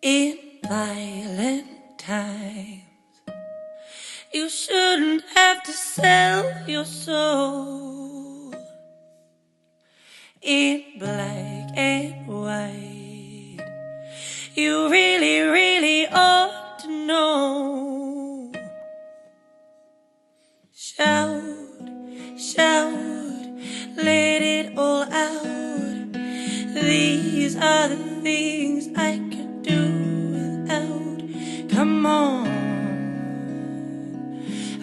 In violent times, you shouldn't have to sell your soul. In black and white, you really, really ought to know. Shout, shout, let it all out. These are the things I could do without. Come on,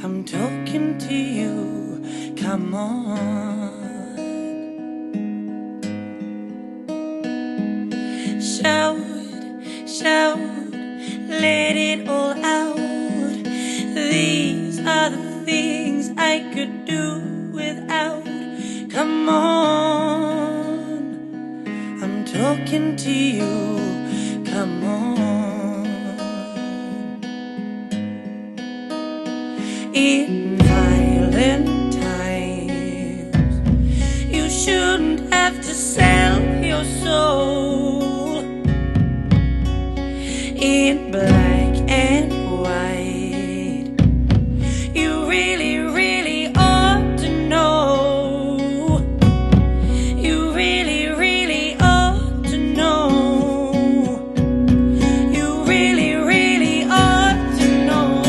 I'm talking to you. Come on. Shout, shout, let it all out. These are the things I could do without. Come on, I'm talking to you. Come on. In violent times, you shouldn't have to sell your soul. In black and white, you really, really ought to know. You really, really ought to know. You really, really ought to know.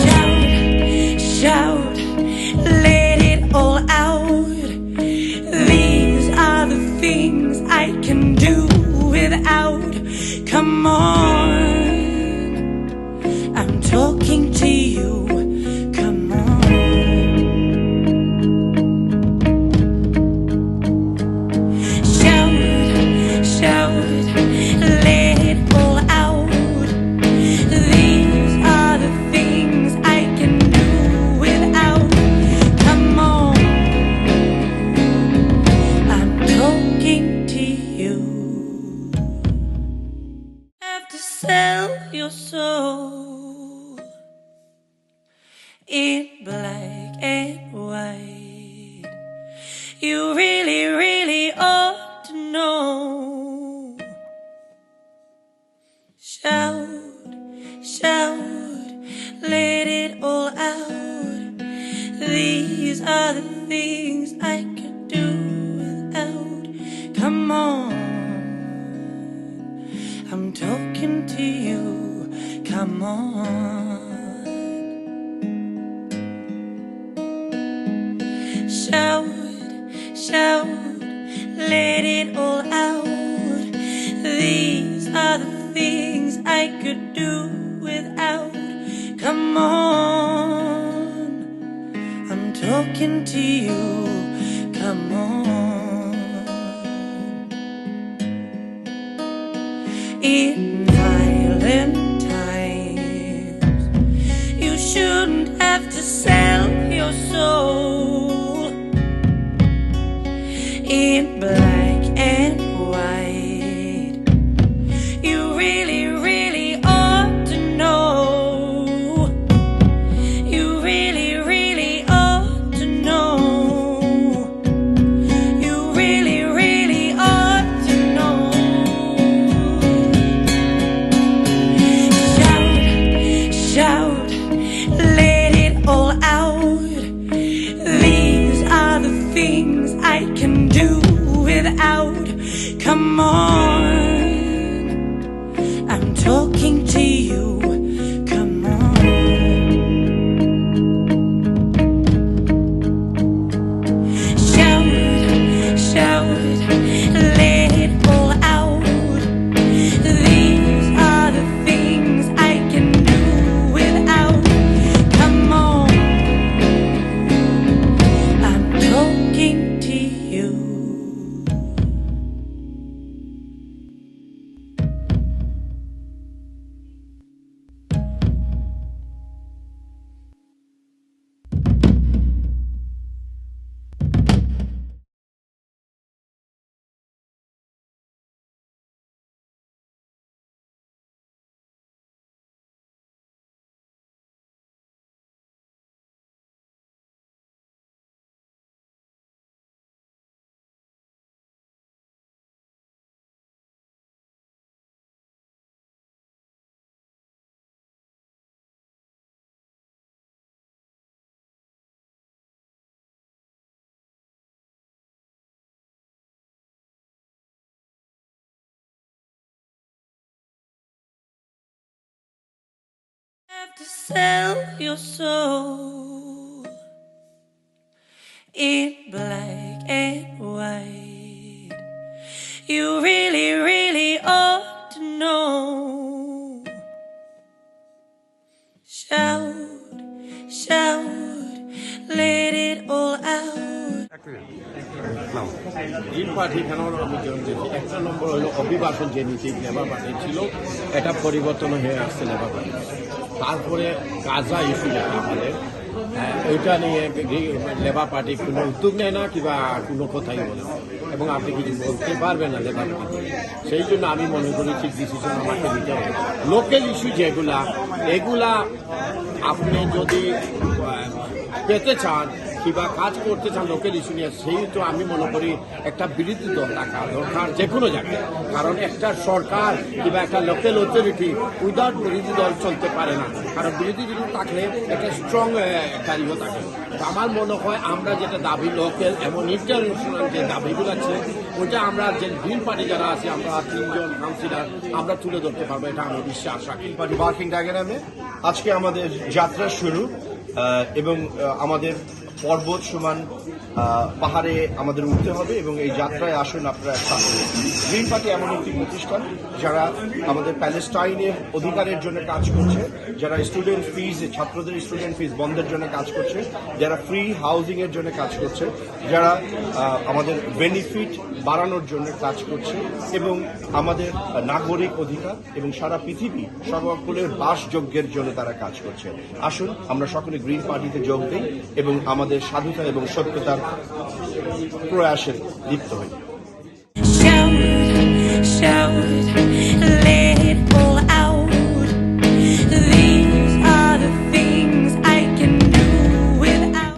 Shout, shout, let it all out. These are the things I can do without. Come on, I'm talking to you. Come on. Shout, shout, let it all out. These are the things I can do without. Come on, I'm talking to you. Have to sell your soul. In black and white, you really, really ought to know. Shout, shout, let it all out. These are the things I could do without. Come on, I'm talking to you. Come on. Shout, shout, let it all out. These are the things I could do without. Come on, I'm talking to you. Come on. In violent times, you shouldn't have to sell your soul. In black and white, you really, really ought to know. You really, really ought to know. You really, really ought to know. Shout, let it all out. These are the things I can do with to sell your soul in black and white. You really, really ought to know. Shout, shout, let it all out. Green party কেন আমি জানতে একটা নম্বর হলো অভিবাসন যে নীতি labour party ছিল এটা পরিবর্তন হয়ে আসছে লেবার পার্টি। তারপরে গাজা ইস্যু যেটা আমাদের ওইটা নিয়ে লেবার পার্টি কোনো উদ্যোগ নেয় না কিংবা কোনো কথাই বলে না, এবং আপনি কিছু বলতে পারবেন না লেবার পার্টি। সেই জন্য আমি মনে করি ঠিক ডিসিশন আমাকে নিতে হবে। লোকাল ইস্যু যেগুলা এগুলা আপনি যদি পেতে চান কিংবা কাজ করতে চান লোকাল ইস্যু নিয়ে, সেই তো আমি মনে করি একটা বিরোধী দল থাকা দরকার যে কোনো জায়গায়। কারণ একটা সরকার কিংবা একটা লোকাল অথরিটি উইদাউট বিরোধী দল চলতে পারে না, কারণ বিরোধী দল থাকলে একটা স্ট্রং একটা ইয়ে থাকে। আমার মনে হয় আমরা যেটা দাবি লোকাল এবং ইন্টারন্যাশনাল যে দাবিগুলো আছে ওইটা আমরা যে গ্রিন পার্টি যারা আছে আমরা 3 জন কাউন্সিলর আমরা তুলে ধরতে পারবো, এটা আমি বিশ্বাস রাখি। ওয়ার্কিং ডাগেনহামে আজকে আমাদের যাত্রা শুরু এবং আমাদের পর্বত সমান পাহাড়ে আমাদের উঠতে হবে এবং এই যাত্রায় আসুন আপনারা সাথে। গ্রিন পার্টি এমন একটি প্রতিষ্ঠান যারা আমাদের প্যালেস্টাইনের অধিকারের জন্য কাজ করছে, যারা স্টুডেন্ট ফিজ ছাত্রদের স্টুডেন্ট ফিজ বন্ধের জন্য কাজ করছে, যারা ফ্রি হাউজিং এর জন্য কাজ করছে, যারা আমাদের বেনিফিট বাড়ানোর জন্য কাজ করছে এবং আমাদের নাগরিক অধিকার এবং সারা পৃথিবী সকলের বাসযোগ্যের জন্য তারা কাজ করছে। আসুন আমরা সকলে গ্রিন পার্টিতে যোগ দিই এবং আমাদের স্বাধীনতা এবং সত্যতার প্রয়াসে লিপ্ত হই। Shout, shout,